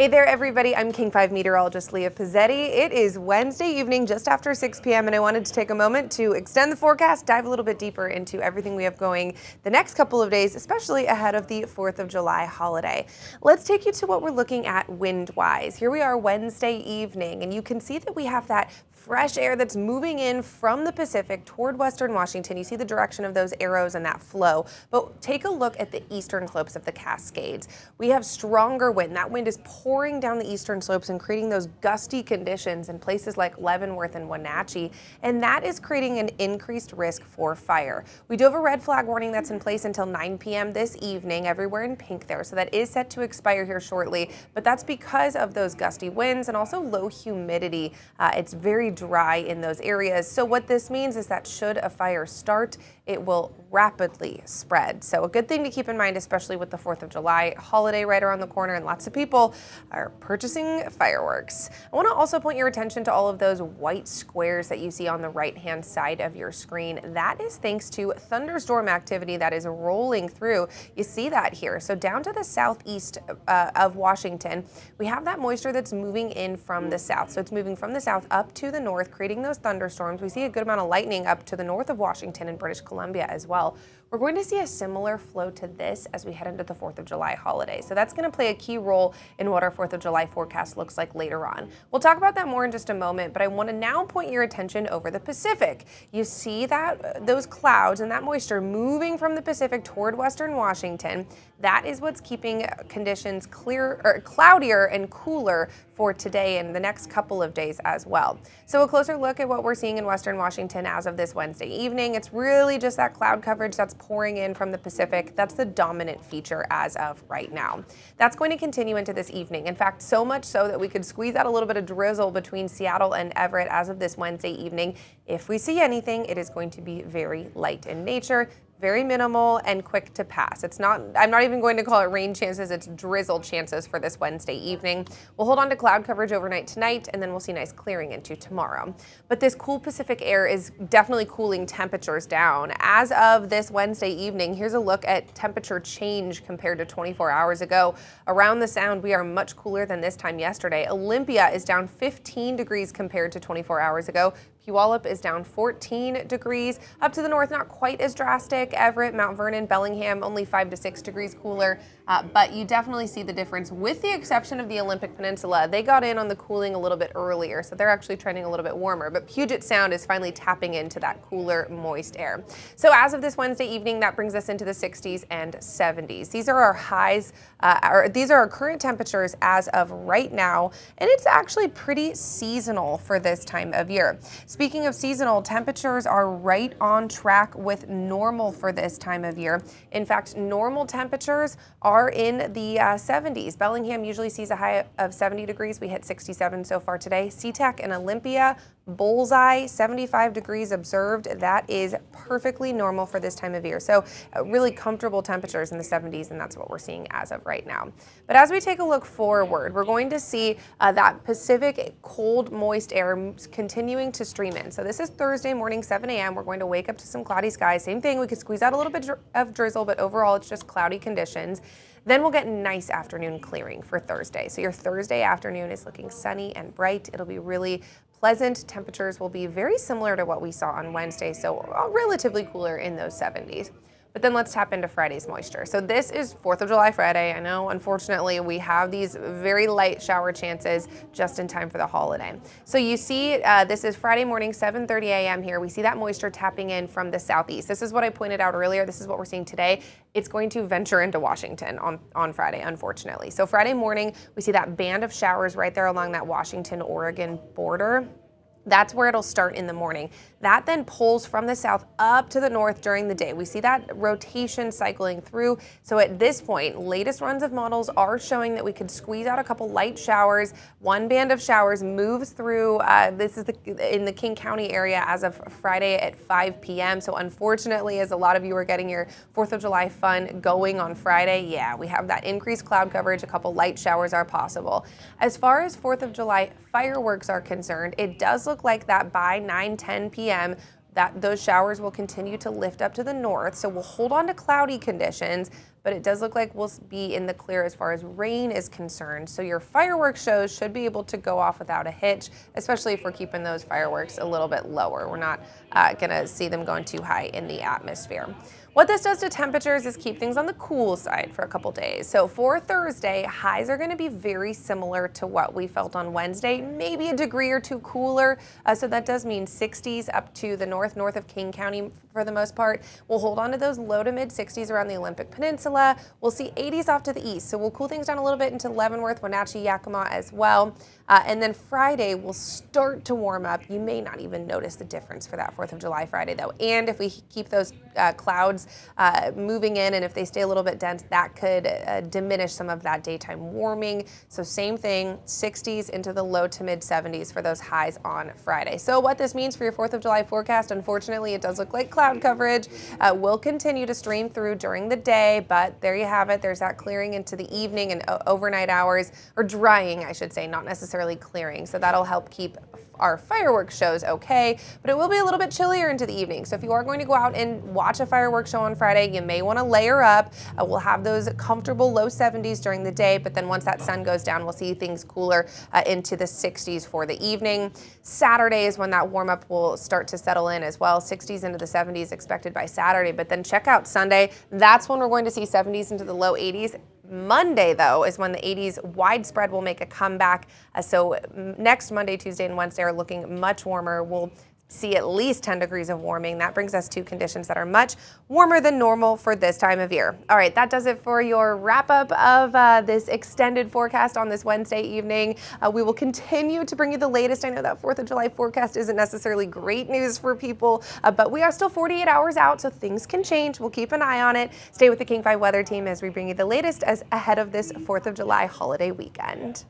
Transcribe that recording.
Hey there, everybody. I'm King 5 Meteorologist Leah Pezzetti. It is Wednesday evening, just after 6 p.m., and I wanted to take a moment to extend the forecast, dive a little bit deeper into everything we have going the next couple of days, especially ahead of the 4th of July holiday. Let's take you to what we're looking at wind-wise. Here we are Wednesday evening, and you can see that we have that fresh air that's moving in from the Pacific toward western Washington. You see the direction of those arrows and that flow, but take a look at the eastern slopes of the Cascades. We have stronger wind. That wind is pouring down the eastern slopes and creating those gusty conditions in places like Leavenworth and Wenatchee, and that is creating an increased risk for fire. We do have a red flag warning that's in place until 9 p.m. this evening, everywhere in pink there, so that is set to expire here shortly, but that's because of those gusty winds and also low humidity. It's very dry in those areas. So what this means is that should a fire start, it will rapidly spread. So a good thing to keep in mind, especially with the 4th of July holiday right around the corner and lots of people are purchasing fireworks. I want to also point your attention to all of those white squares that you see on the right-hand side of your screen. That is thanks to thunderstorm activity that is rolling through. You see that here. So down to the southeast of Washington, we have that moisture that's moving in from the south. So it's moving from the south up to the north, creating those thunderstorms. We see a good amount of lightning up to the north of Washington and British Columbia as well. We're going to see a similar flow to this as we head into the 4th of July holiday. So that's going to play a key role in what our 4th of July forecast looks like later on. We'll talk about that more in just a moment, but I want to now point your attention over the Pacific. You see that those clouds and that moisture moving from the Pacific toward western Washington. That is what's keeping conditions cloudier and cooler for today and the next couple of days as well. So a closer look at what we're seeing in western Washington as of this Wednesday evening. It's really just that cloud coverage that's pouring in from the Pacific. That's the dominant feature as of right now. That's going to continue into this evening. In fact, so much so that we could squeeze out a little bit of drizzle between Seattle and Everett as of this Wednesday evening. If we see anything, it is going to be very light in nature, very minimal and quick to pass. I'm not even going to call it rain chances, it's drizzle chances for this Wednesday evening. We'll hold on to cloud coverage overnight tonight, and then we'll see nice clearing into tomorrow. But this cool Pacific air is definitely cooling temperatures down. As of this Wednesday evening, here's a look at temperature change compared to 24 hours ago. Around the Sound, we are much cooler than this time yesterday. Olympia is down 15 degrees compared to 24 hours ago. Puyallup is down 14 degrees. Up to the north, not quite as drastic. Everett, Mount Vernon, Bellingham, only 5 to 6 degrees cooler. But you definitely see the difference with the exception of the Olympic Peninsula. They got in on the cooling a little bit earlier, so they're actually trending a little bit warmer. But Puget Sound is finally tapping into that cooler, moist air. So as of this Wednesday evening, that brings us into the 60s and 70s. These are our highs, these are our current temperatures as of right now, and it's actually pretty seasonal for this time of year. Speaking of seasonal, temperatures are right on track with normal for this time of year. In fact, normal temperatures are in the 70s. Bellingham usually sees a high of 70 degrees. We hit 67 so far today. SeaTac and Olympia, bullseye, 75 degrees observed. That is perfectly normal for this time of year. So really comfortable temperatures in the 70s, and that's what we're seeing as of right now. But as we take a look forward, we're going to see that Pacific cold, moist air continuing to stream in. So this is Thursday morning, 7 a.m. We're going to wake up to some cloudy skies. Same thing, we could squeeze out a little bit of drizzle, but overall it's just cloudy conditions. Then we'll get nice afternoon clearing for Thursday. So your Thursday afternoon is looking sunny and bright. It'll be really pleasant. Temperatures will be very similar to what we saw on Wednesday, so relatively cooler in those 70s. But then let's tap into Friday's moisture. So this is 4th of July Friday. I know, unfortunately, we have these very light shower chances just in time for the holiday. So you see, this is Friday morning, 7:30 a.m. here. We see that moisture tapping in from the southeast. This is what I pointed out earlier. This is what we're seeing today. It's going to venture into Washington on Friday, unfortunately. So Friday morning, we see that band of showers right there along that Washington-Oregon border. That's where it'll start in the morning. That then pulls from the south up to the north during the day. We see that rotation cycling through. So at this point, latest runs of models are showing that we could squeeze out a couple light showers. One band of showers moves through. This is in the King County area as of Friday at 5 p.m. So unfortunately, as a lot of you are getting your 4th of July fun going on Friday, yeah, we have that increased cloud coverage. A couple light showers are possible. As far as 4th of July fireworks are concerned, it does look like that by 9-10 p.m. those showers will continue to lift up to the north, so we'll hold on to cloudy conditions, but it does look like we'll be in the clear as far as rain is concerned. So your fireworks shows should be able to go off without a hitch, especially if we're keeping those fireworks a little bit lower. We're not gonna see them going too high in the atmosphere. What this does to temperatures is keep things on the cool side for a couple days. So for Thursday, highs are going to be very similar to what we felt on Wednesday, maybe a degree or two cooler. So that does mean 60s up to the north of King County for the most part. We'll hold on to those low to mid 60s around the Olympic Peninsula. We'll see 80s off to the east. So we'll cool things down a little bit into Leavenworth, Wenatchee, Yakima as well. And then Friday will start to warm up. You may not even notice the difference for that 4th of July Friday though. And if we keep those clouds moving in, and if they stay a little bit dense, that could diminish some of that daytime warming. So same thing, 60s into the low to mid 70s for those highs on Friday. So what this means for your 4th of July forecast, unfortunately, it does look like cloud coverage will continue to stream through during the day, but there you have it. There's that clearing into the evening and overnight hours, or drying, I should say, not necessarily clearing. So that'll help keep our fireworks shows okay, but it will be a little bit chillier into the evening. So if you are going to go out and watch a fireworks show on Friday, you may want to layer up. We'll have those comfortable low 70s during the day, but then once that sun goes down, we'll see things cooler into the 60s for the evening. Saturday is when that warm up will start to settle in as well. 60s into the 70s expected by Saturday, but then check out Sunday. That's when we're going to see 70s into the low 80s. Monday, though, is when the 80s widespread will make a comeback. So next Monday, Tuesday, and Wednesday are looking much warmer. We'll see at least 10 degrees of warming. That brings us to conditions that are much warmer than normal for this time of year. All right, that does it for your wrap up of this extended forecast on this Wednesday evening. We will continue to bring you the latest. I know that 4th of July forecast isn't necessarily great news for people, but we are still 48 hours out, so things can change. We'll keep an eye on it. Stay with the King 5 weather team as we bring you the latest as ahead of this 4th of July holiday weekend.